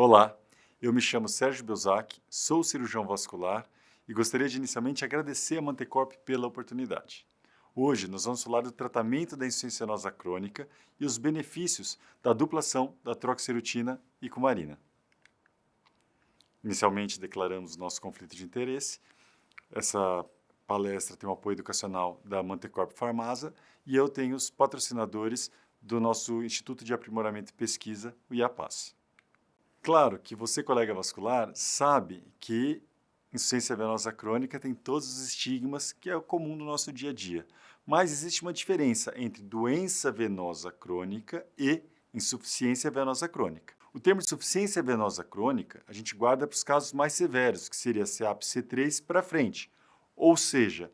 Olá, eu me chamo Sérgio Belzac, sou cirurgião vascular e gostaria de inicialmente agradecer a Mantecorp pela oportunidade. Hoje nós vamos falar do tratamento da insuficiência venosa crônica e os benefícios da duplação da troxirutina e cumarina. Inicialmente declaramos nosso conflito de interesse. Essa palestra tem o apoio educacional da Mantecorp Farmasa e eu tenho os patrocinadores do nosso Instituto de Aprimoramento e Pesquisa, o IAPAS. Claro que você, colega vascular, sabe que insuficiência venosa crônica tem todos os estigmas que é comum no nosso dia a dia. Mas existe uma diferença entre doença venosa crônica e insuficiência venosa crônica. O termo insuficiência venosa crônica a gente guarda para os casos mais severos, que seria CEAP C3 para frente, ou seja,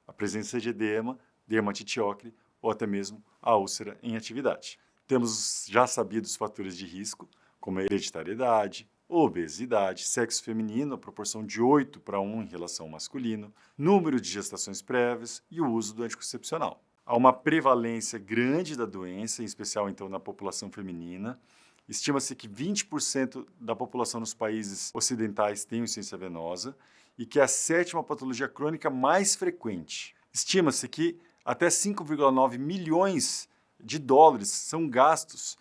a presença de edema, dermatite ocre ou até mesmo a úlcera em atividade. Temos já sabidos os fatores de risco, como a hereditariedade, obesidade, sexo feminino, a proporção de 8:1 em relação ao masculino, número de gestações prévias e o uso do anticoncepcional. Há uma prevalência grande da doença, em especial então na população feminina. Estima-se que 20% da população nos países ocidentais tem insuficiência venosa e que é a sétima patologia crônica mais frequente. Estima-se que até 5,9 milhões de dólares são gastos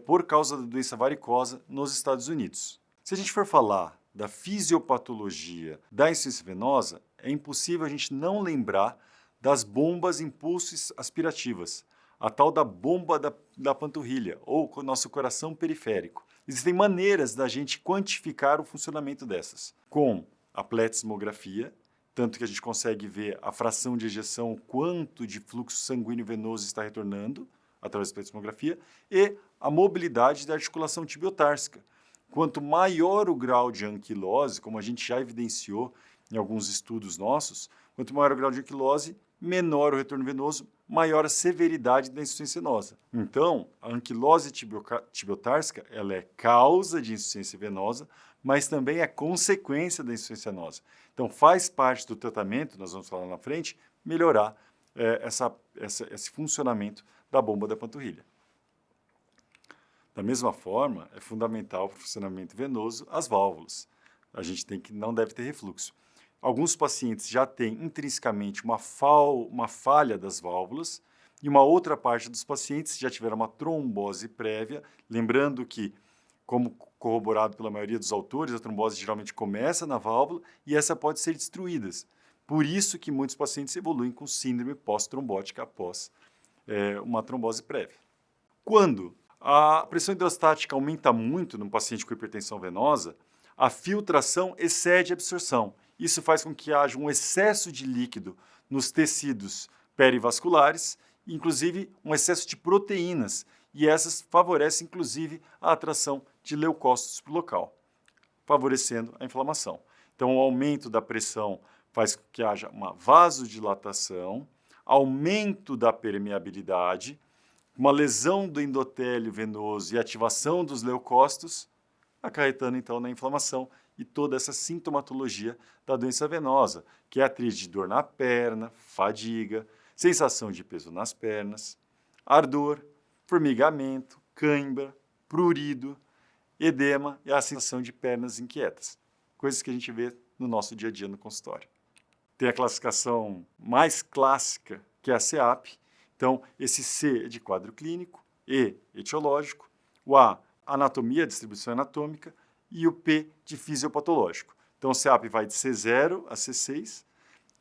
por causa da doença varicosa nos Estados Unidos. Se a gente for falar da fisiopatologia da insuficiência venosa, é impossível a gente não lembrar das bombas impulsos aspirativas, a tal da bomba da panturrilha, ou com o nosso coração periférico. Existem maneiras da gente quantificar o funcionamento dessas, com a pletismografia, tanto que a gente consegue ver a fração de ejeção, quanto de fluxo sanguíneo venoso está retornando, através da pletismografia, e a mobilidade da articulação tibiotársica. Quanto maior o grau de anquilose, como a gente já evidenciou em alguns estudos nossos, quanto maior o grau de anquilose, menor o retorno venoso, maior a severidade da insuficiência venosa. Então, a anquilose tibiotársica ela é causa de insuficiência venosa, mas também é consequência da insuficiência venosa. Então, faz parte do tratamento, nós vamos falar na frente, melhorar esse funcionamento da bomba da panturrilha. Da mesma forma, é fundamental para o funcionamento venoso as válvulas. A gente não deve ter refluxo. Alguns pacientes já têm intrinsecamente uma falha das válvulas e uma outra parte dos pacientes já tiveram uma trombose prévia, lembrando que, como corroborado pela maioria dos autores, a trombose geralmente começa na válvula e essa pode ser destruída. Por isso que muitos pacientes evoluem com síndrome pós-trombótica após uma trombose prévia. Quando a pressão hidrostática aumenta muito no paciente com hipertensão venosa, a filtração excede a absorção. Isso faz com que haja um excesso de líquido nos tecidos perivasculares, inclusive um excesso de proteínas, e essas favorecem, inclusive, a atração de leucócitos para o local, favorecendo a inflamação. Então, o aumento da pressão faz com que haja uma vasodilatação, aumento da permeabilidade, uma lesão do endotélio venoso e ativação dos leucócitos, acarretando então na inflamação e toda essa sintomatologia da doença venosa, que é a tríade de dor na perna, fadiga, sensação de peso nas pernas, ardor, formigamento, cãibra, prurido, edema e a sensação de pernas inquietas, coisas que a gente vê no nosso dia a dia no consultório. Tem a classificação mais clássica, que é a CEAP. Então, esse C é de quadro clínico, E, etiológico, o A, anatomia, distribuição anatômica, e o P, de fisiopatológico. Então, o CEAP vai de C0 a C6.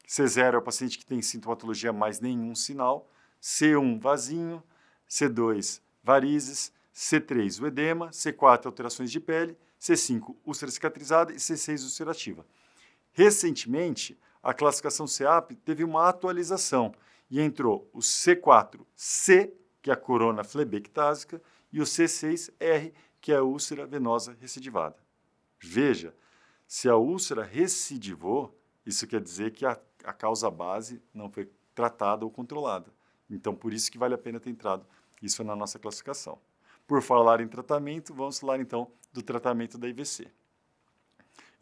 C0 é o paciente que tem sintomatologia mais nenhum sinal. C1, vasinho. C2, varizes. C3, o edema. C4, alterações de pele. C5, úlcera cicatrizada. E C6, ulcerativa. Recentemente, a classificação CEAP teve uma atualização e entrou o C4C, que é a corona flebectásica, e o C6R, que é a úlcera venosa recidivada. Veja, se a úlcera recidivou, isso quer dizer que a causa base não foi tratada ou controlada. Então, por isso que vale a pena ter entrado isso na nossa classificação. Por falar em tratamento, vamos falar então do tratamento da IVC.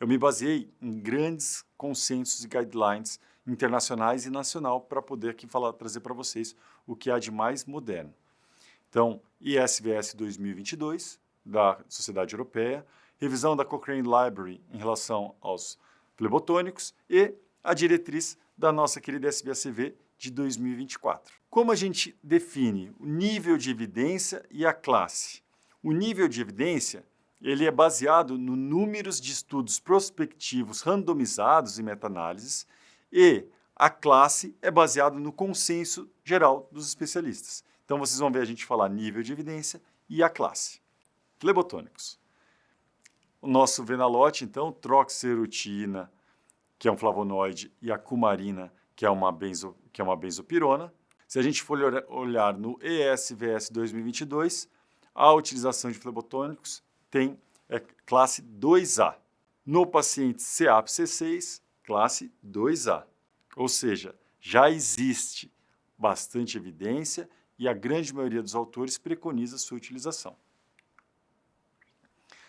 Eu me baseei em grandes consensos e guidelines internacionais e nacional para poder aqui trazer para vocês o que há de mais moderno. Então, ISVS 2022, da Sociedade Europeia, revisão da Cochrane Library em relação aos flebotônicos e a diretriz da nossa querida SBACV de 2024. Como a gente define o nível de evidência e a classe? O nível de evidência ele é baseado no números de estudos prospectivos randomizados em meta-análises e a classe é baseada no consenso geral dos especialistas. Então, vocês vão ver a gente falar nível de evidência e a classe. Flebotônicos. O nosso Venalote, então, troxerutina, que é um flavonoide, e a cumarina, que é uma benzopirona. Se a gente for olhar no ESVS 2022, a utilização de flebotônicos tem classe 2A. No paciente CAP-C6, classe 2A. Ou seja, já existe bastante evidência e a grande maioria dos autores preconiza sua utilização.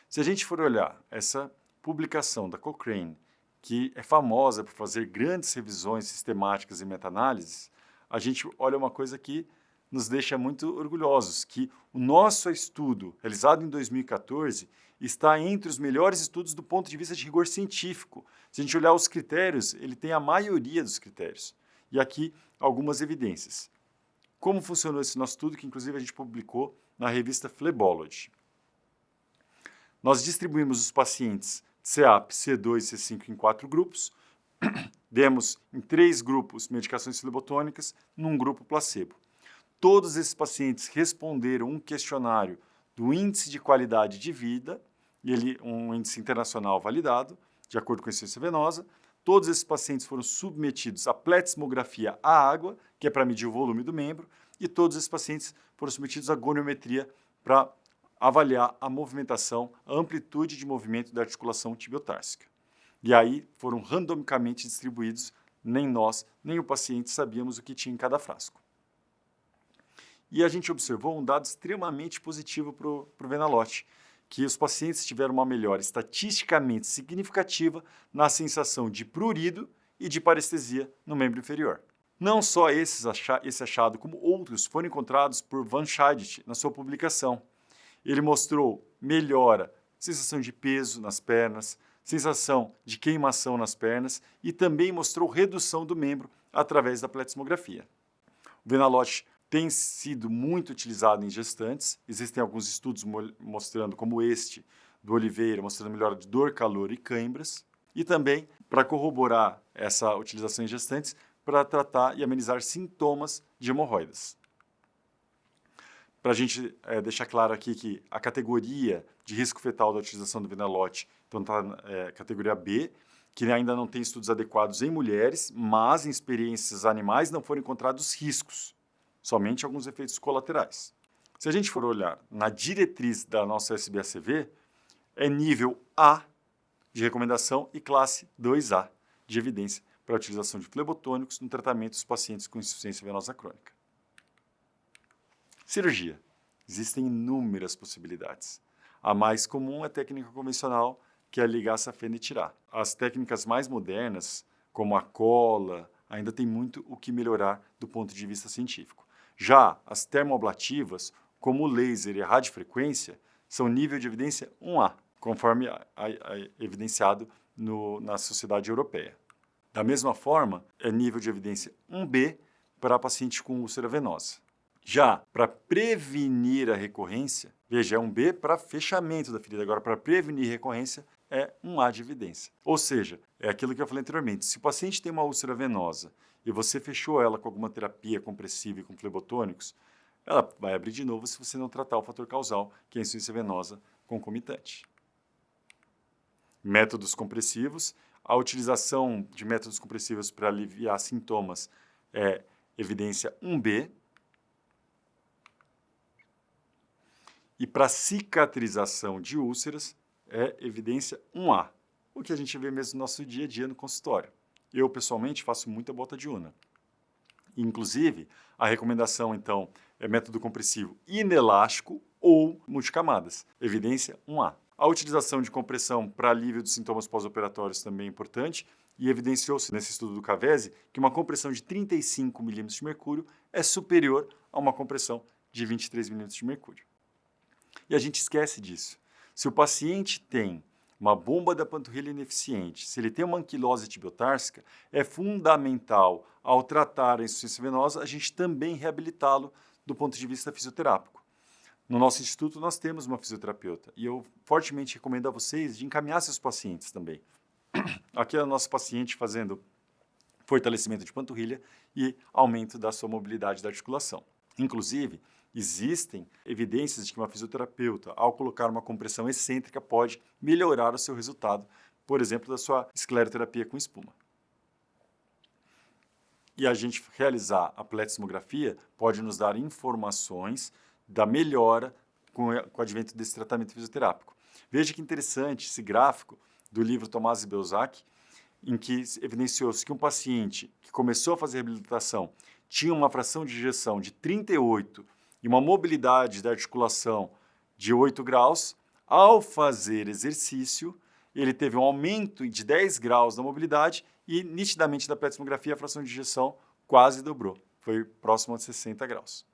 Se a gente for olhar essa publicação da Cochrane, que é famosa por fazer grandes revisões sistemáticas e meta-análises, a gente olha uma coisa que nos deixa muito orgulhosos, que o nosso estudo, realizado em 2014, está entre os melhores estudos do ponto de vista de rigor científico. Se a gente olhar os critérios, ele tem a maioria dos critérios. E aqui, algumas evidências. Como funcionou esse nosso estudo, que inclusive a gente publicou na revista Phlebology. Nós distribuímos os pacientes CAP, C2 e C5 em 4 grupos. Demos em 3 grupos medicações flebotônicas, num grupo placebo. Todos esses pacientes responderam um questionário do Índice de Qualidade de Vida, um índice internacional validado, de acordo com a insuficiência venosa. Todos esses pacientes foram submetidos à pletismografia à água, que é para medir o volume do membro, e todos esses pacientes foram submetidos à goniometria para avaliar a movimentação, a amplitude de movimento da articulação tibiotársica. E aí foram randomicamente distribuídos, nem nós, nem o paciente sabíamos o que tinha em cada frasco. E a gente observou um dado extremamente positivo para o Venalote, que os pacientes tiveram uma melhora estatisticamente significativa na sensação de prurido e de parestesia no membro inferior. Não só esse achado, como outros foram encontrados por Van Scheidt na sua publicação. Ele mostrou melhora, sensação de peso nas pernas, sensação de queimação nas pernas e também mostrou redução do membro através da pletismografia. O Venalote tem sido muito utilizado em gestantes. Existem alguns estudos mostrando, como este do Oliveira, mostrando melhora de dor, calor e cãibras. E também, para corroborar essa utilização em gestantes, para tratar e amenizar sintomas de hemorroidas. Para a gente deixar claro aqui que a categoria de risco fetal da utilização do Venalote está na categoria B, que ainda não tem estudos adequados em mulheres, mas em experiências animais não foram encontrados riscos, somente alguns efeitos colaterais. Se a gente for olhar na diretriz da nossa SBACV, é nível A de recomendação e classe 2A de evidência para a utilização de flebotônicos no tratamento dos pacientes com insuficiência venosa crônica. Cirurgia. Existem inúmeras possibilidades. A mais comum é a técnica convencional, que é ligar a safena e tirar. As técnicas mais modernas, como a cola, ainda tem muito o que melhorar do ponto de vista científico. Já as termoablativas, como o laser e a radiofrequência, são nível de evidência 1A, conforme evidenciado na sociedade europeia. Da mesma forma, é nível de evidência 1B para paciente com úlcera venosa. Já para prevenir a recorrência, veja, é 1B para fechamento da ferida. Agora, para prevenir recorrência, é 1A de evidência. Ou seja, é aquilo que eu falei anteriormente. Se o paciente tem uma úlcera venosa e você fechou ela com alguma terapia compressiva e com flebotônicos, ela vai abrir de novo se você não tratar o fator causal, que é a insuficiência venosa concomitante. Métodos compressivos. A utilização de métodos compressivos para aliviar sintomas é evidência 1B. E para cicatrização de úlceras é evidência 1A, o que a gente vê mesmo no nosso dia a dia no consultório. Eu, pessoalmente, faço muita bota de una. Inclusive, a recomendação, então, é método compressivo inelástico ou multicamadas, evidência 1A. A utilização de compressão para alívio dos sintomas pós-operatórios também é importante e evidenciou-se nesse estudo do Cavesi que uma compressão de 35 mm de mercúrio é superior a uma compressão de 23 mm de mercúrio. E a gente esquece disso. Se o paciente tem uma bomba da panturrilha ineficiente, se ele tem uma anquilose tibiotársica, é fundamental, ao tratar a insuficiência venosa, a gente também reabilitá-lo do ponto de vista fisioterápico. No nosso instituto, nós temos uma fisioterapeuta e eu fortemente recomendo a vocês de encaminhar seus pacientes também. Aqui é o nosso paciente fazendo fortalecimento de panturrilha e aumento da sua mobilidade da articulação. Inclusive, existem evidências de que uma fisioterapeuta, ao colocar uma compressão excêntrica, pode melhorar o seu resultado, por exemplo, da sua escleroterapia com espuma. E a gente realizar a pletismografia pode nos dar informações da melhora com o advento desse tratamento fisioterápico. Veja que interessante esse gráfico do livro Tomás e Belzac, em que evidenciou-se que um paciente que começou a fazer reabilitação tinha uma fração de ejeção de 38 e uma mobilidade da articulação de 8 graus, ao fazer exercício, ele teve um aumento de 10 graus da mobilidade e, nitidamente, da pletismografia, a fração de ejeção quase dobrou, foi próximo a 60 graus.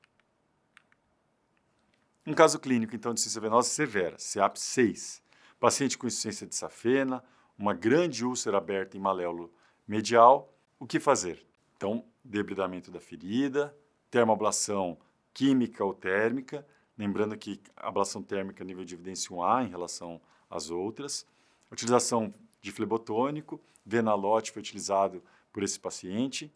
Um caso clínico, então, de insuficiência venosa severa, CEAP 6, paciente com insuficiência de safena, uma grande úlcera aberta em maléolo medial, o que fazer? Então, debridamento da ferida, termoablação química ou térmica, lembrando que a ablação térmica nível de evidência 1A em relação às outras, utilização de flebotônico, Venalote foi utilizado por esse paciente,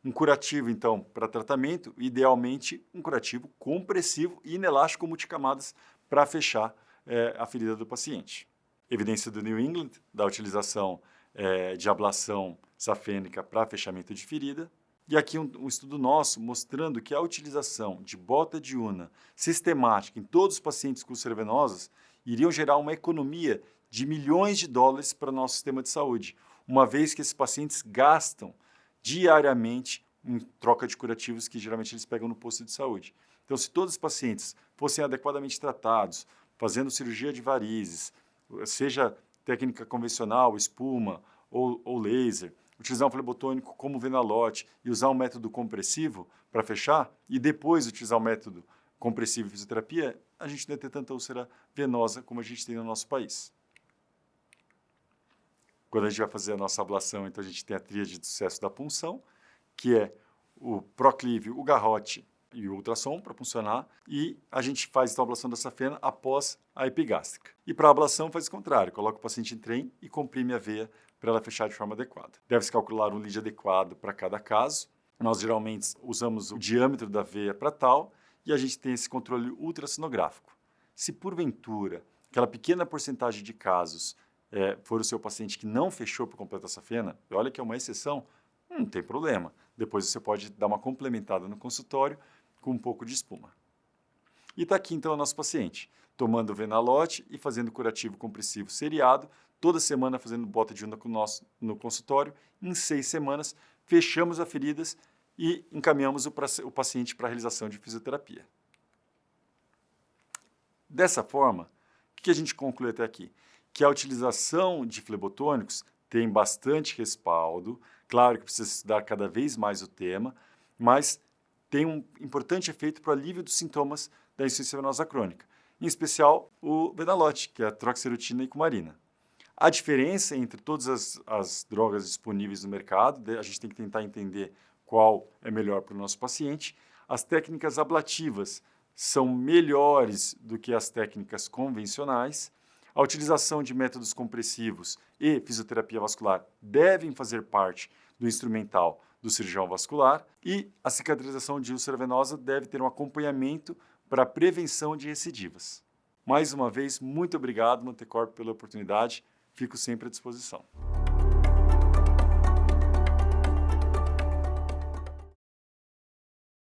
um curativo, então, para tratamento, idealmente um curativo compressivo e inelástico multicamadas para fechar a ferida do paciente. Evidência do New England, da utilização de ablação safênica para fechamento de ferida. E aqui um estudo nosso mostrando que a utilização de bota diurna sistemática em todos os pacientes com úlceras venosas iriam gerar uma economia de milhões de dólares para o nosso sistema de saúde, uma vez que esses pacientes gastam diariamente em troca de curativos que geralmente eles pegam no posto de saúde. Então, se todos os pacientes fossem adequadamente tratados, fazendo cirurgia de varizes, seja técnica convencional, espuma ou laser, utilizar um flebotônico como Venalote e usar um método compressivo para fechar, e depois utilizar o método compressivo e fisioterapia, a gente não ia ter tanta úlcera venosa como a gente tem no nosso país. Quando a gente vai fazer a nossa ablação, então a gente tem a tríade de sucesso da punção, que é o proclive, o garrote e o ultrassom para puncionar, e a gente faz então a ablação da safena após a epigástrica. E para a ablação faz o contrário, coloca o paciente em trem e comprime a veia para ela fechar de forma adequada. Deve-se calcular um lead adequado para cada caso. Nós geralmente usamos o diâmetro da veia para tal, e a gente tem esse controle ultrassonográfico. Se porventura aquela pequena porcentagem de casos for o seu paciente que não fechou por completo a safena, e olha que é uma exceção, não tem problema. Depois você pode dar uma complementada no consultório com um pouco de espuma. E está aqui então o nosso paciente, tomando Venalote e fazendo curativo compressivo seriado, toda semana fazendo bota diurna no consultório. Em 6 semanas, fechamos as feridas e encaminhamos o paciente para a realização de fisioterapia. Dessa forma, o que a gente conclui até aqui? Que a utilização de flebotônicos tem bastante respaldo, claro que precisa estudar cada vez mais o tema, mas tem um importante efeito para o alívio dos sintomas da insuficiência venosa crônica, em especial o Venalote, que é a troxirutina e cumarina. A diferença entre todas as drogas disponíveis no mercado, a gente tem que tentar entender qual é melhor para o nosso paciente. As técnicas ablativas são melhores do que as técnicas convencionais. A utilização de métodos compressivos e fisioterapia vascular devem fazer parte do instrumental do cirurgião vascular, e a cicatrização de úlcera venosa deve ter um acompanhamento para a prevenção de recidivas. Mais uma vez, muito obrigado, Mantecorp, pela oportunidade. Fico sempre à disposição.